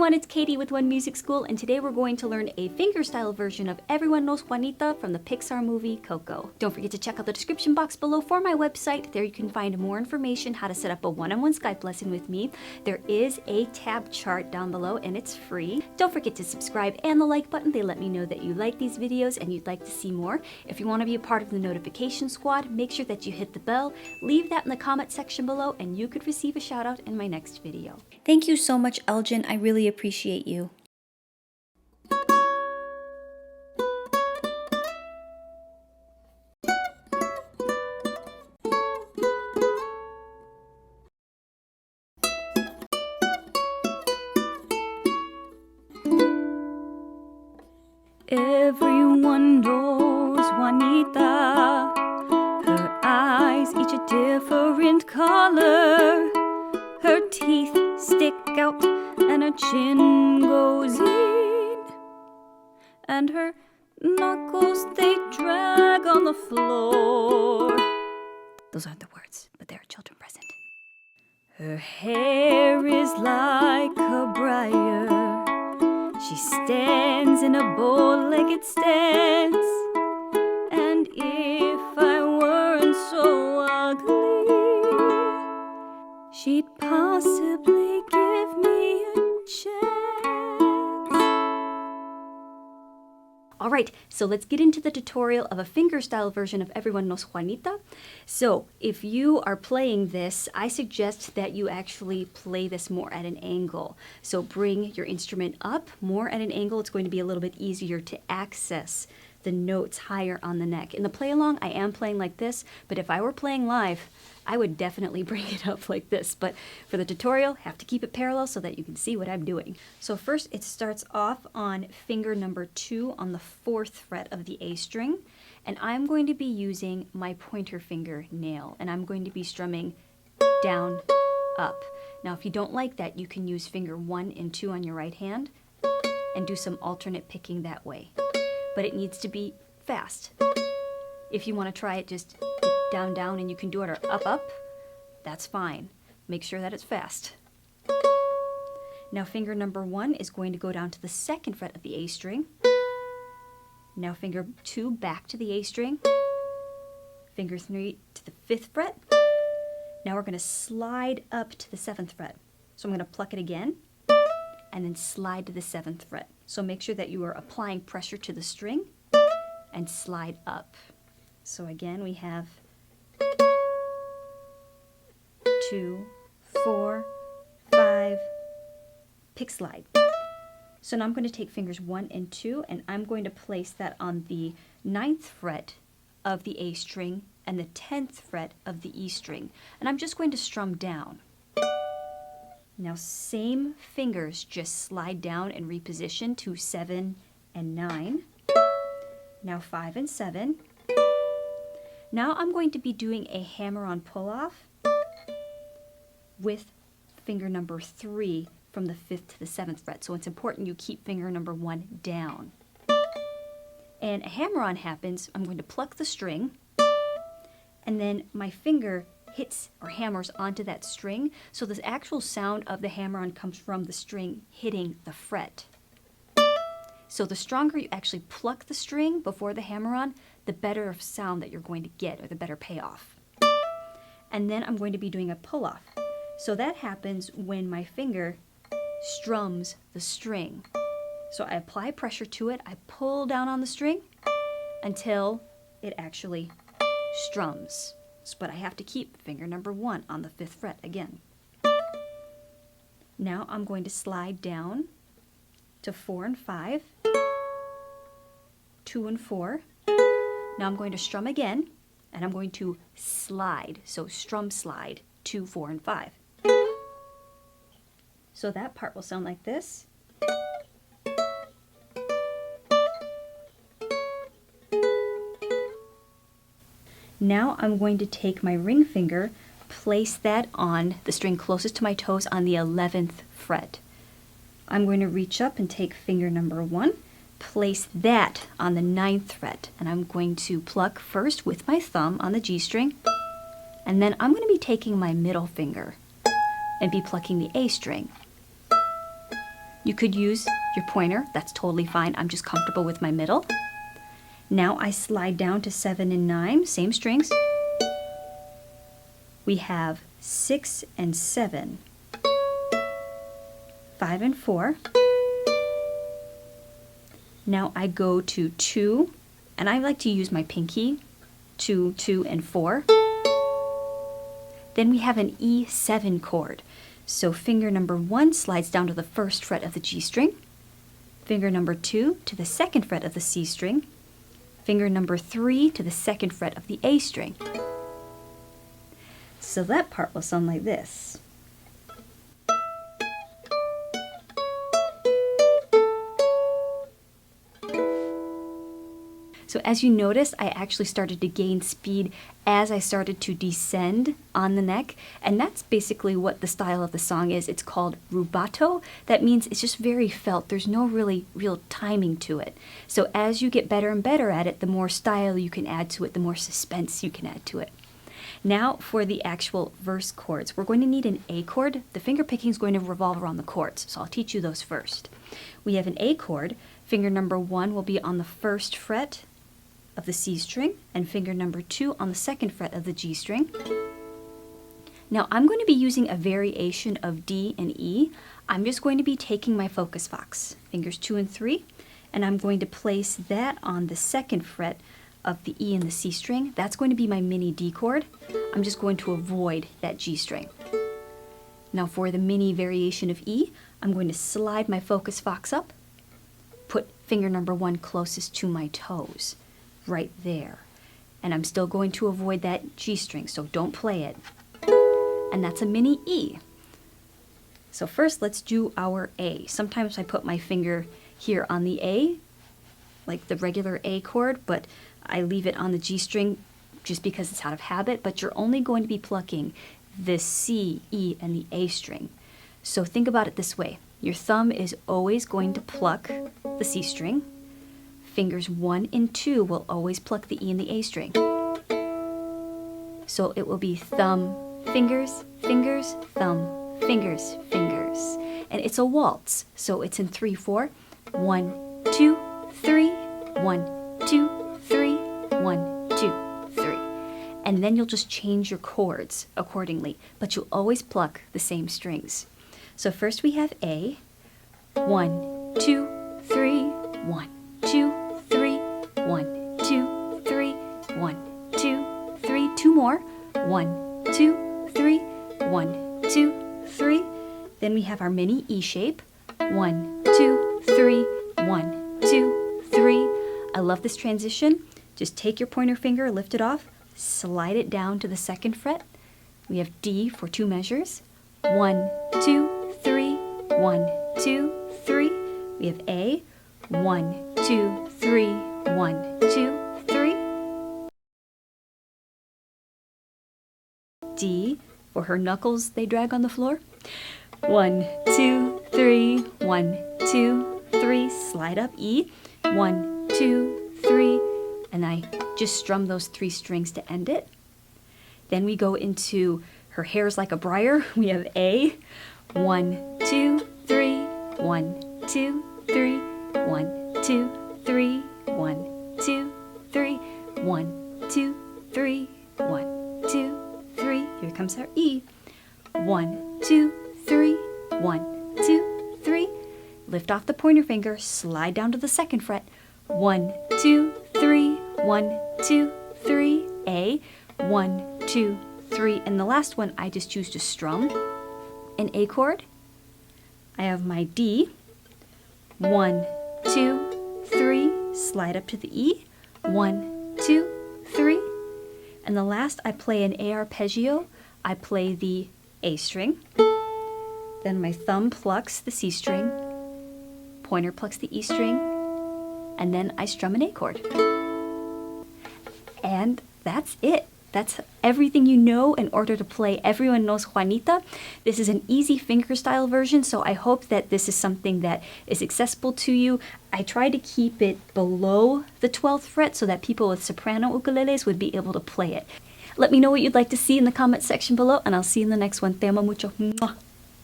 everyone, it's Katie with One Music School, and today we're going to learn a fingerstyle version of Everyone Knows Juanita from the Pixar movie Coco. Don't forget to check out the description box below for my website. There you can find more information how to set up a one-on-one Skype lesson with me. There is a tab chart down below and it's free. Don't forget to subscribe and the like button. They let me know that you like these videos and you'd like to see more. If you want to be a part of the notification squad, make sure that you hit the bell. Leave that in the comment section below and you could receive a shout out in my next video. Thank you so much, Elgin. I really appreciate you. Everyone knows Juanita. Her eyes each a different color. Her teeth stick out and her chin goes in. And her knuckles, they drag on the floor. Those aren't the words, but there are children present. Her hair is like a briar. She stands in a bow-legged stance. And if I weren't so ugly, she'd possibly give me a chance. Alright, so let's get into the tutorial of a fingerstyle version of Everyone Knows Juanita. So if you are playing this, I suggest that you actually play this more at an angle. So bring your instrument up more at an angle. It's going to be a little bit easier to access the notes higher on the neck. In the play along, I am playing like this, but if I were playing live, I would definitely bring it up like this. But for the tutorial, have to keep it parallel so that you can see what I'm doing. So first, it starts off on finger number 2 on the 4th fret of the A string, and I'm going to be using my pointer finger nail, and I'm going to be strumming down, up. Now, if you don't like that, you can use finger 1 and 2 on your right hand and do some alternate picking that way. But it needs to be fast. If you want to try it just down, down, and you can do it, or up, up, that's fine. Make sure that it's fast. Now finger number 1 is going to go down to the 2nd fret of the A string. Now finger 2 back to the A string. Finger 3 to the 5th fret. Now we're going to slide up to the 7th fret. So I'm going to pluck it again, and then slide to the 7th fret. So make sure that you are applying pressure to the string and slide up. So again, we have 2, 4, 5, pick, slide. So now I'm going to take fingers 1 and 2 and I'm going to place that on the 9th fret of the A string and the 10th fret of the E string. And I'm just going to strum down. Now same fingers, just slide down and reposition to 7 and 9. Now 5 and 7. Now I'm going to be doing a hammer-on pull-off with finger number 3 from the 5th to the 7th fret. So it's important you keep finger number 1 down. And a hammer-on happens, I'm going to pluck the string, and then my finger hits or hammers onto that string, so the actual sound of the hammer-on comes from the string hitting the fret. So the stronger you actually pluck the string before the hammer-on, the better sound that you're going to get, or the better payoff. And then I'm going to be doing a pull-off. So that happens when my finger strums the string. So I apply pressure to it, I pull down on the string until it actually strums. But I have to keep finger number 1 on the 5th fret again. Now I'm going to slide down to 4 and 5, 2 and 4. Now I'm going to strum again, and I'm going to slide, so strum slide, 2, 4, and 5. So that part will sound like this. Now I'm going to take my ring finger, place that on the string closest to my toes on the 11th fret. I'm going to reach up and take finger number 1, place that on the 9th fret, and I'm going to pluck first with my thumb on the G string, and then I'm going to be taking my middle finger and be plucking the A string. You could use your pointer, that's totally fine. I'm just comfortable with my middle. Now I slide down to 7 and 9, same strings. We have 6 and 7, 5 and 4. Now I go to 2, and I like to use my pinky, 2, 2, and 4. Then we have an E7 chord. So finger number 1 slides down to the 1st fret of the G string, finger number 2 to the 2nd fret of the C string, finger number 3 to the 2nd fret of the A string. So that part will sound like this. So as you notice, I actually started to gain speed as I started to descend on the neck, and that's basically what the style of the song is. It's called rubato. That means it's just very felt. There's no real timing to it. So as you get better and better at it, the more style you can add to it, the more suspense you can add to it. Now for the actual verse chords. We're going to need an A chord. The finger picking is going to revolve around the chords, so I'll teach you those first. We have an A chord. Finger number 1 will be on the 1st fret of the C string, and finger number 2 on the 2nd fret of the G string. Now I'm going to be using a variation of D and E. I'm just going to be taking my focus fox, fingers 2 and 3, and I'm going to place that on the 2nd fret of the E and the C string. That's going to be my mini D chord. I'm just going to avoid that G string. Now for the mini variation of E, I'm going to slide my focus fox up, put finger number 1 closest to my toes, right there. And I'm still going to avoid that G string, so don't play it. And that's a mini E. So first let's do our A. Sometimes I put my finger here on the A, like the regular A chord, but I leave it on the G string just because it's out of habit, but you're only going to be plucking the C, E, and the A string. So think about it this way. Your thumb is always going to pluck the C string. Fingers 1 and 2 will always pluck the E and the A string. So it will be thumb, fingers, fingers, thumb, fingers, fingers. And it's a waltz, so it's in 3/4. 1, 2, 3, 1, 2, 3, 1, 2, 3. And then you'll just change your chords accordingly, but you'll always pluck the same strings. So first we have A, 1, 2, 3, 1, 2, 3, 1, 2, 3, 1, 2, 3. 2 more. 1, 2, 3, 1, 2, 3. Then we have our mini E shape. 1, 2, 3, 1, 2, 3. I love this transition. Just take your pointer finger, lift it off, slide it down to the 2nd fret. We have D for 2 measures. 1, 2, 3, 1, 2, 3. We have A. 1, 2, 3, 1, 2, 3. D for her knuckles they drag on the floor. 1, 2, 3, 1, 2, 3. Slide up E. 1, 2, 3. And I just strum those 3 strings to end it. Then we go into her hair's like a briar. We have A. 1, 2, 3, 1, 2, 3, 1, 2, 3, 1, 2, 3, 1, 2, 3, 1, 2, 3. Here comes our E. 1, 2, 3, 1, 2, 3. Lift off the pointer finger, slide down to the 2nd fret. 1, 2, 3, 1, 2, 3. A. 1, 2, 3. And the last one I just choose to strum an A chord. I have my D. 1, 2, 3. Slide up to the E. 1, 2, 3. And the last I play an A arpeggio. I play the A string. Then my thumb plucks the C string. Pointer plucks the E string. And then I strum an A chord. And that's it. That's everything you know in order to play Everyone Knows Juanita. This is an easy fingerstyle version, so I hope that this is something that is accessible to you. I try to keep it below the 12th fret so that people with soprano ukuleles would be able to play it. Let me know what you'd like to see in the comment section below, and I'll see you in the next one. Te amo mucho. Mwah.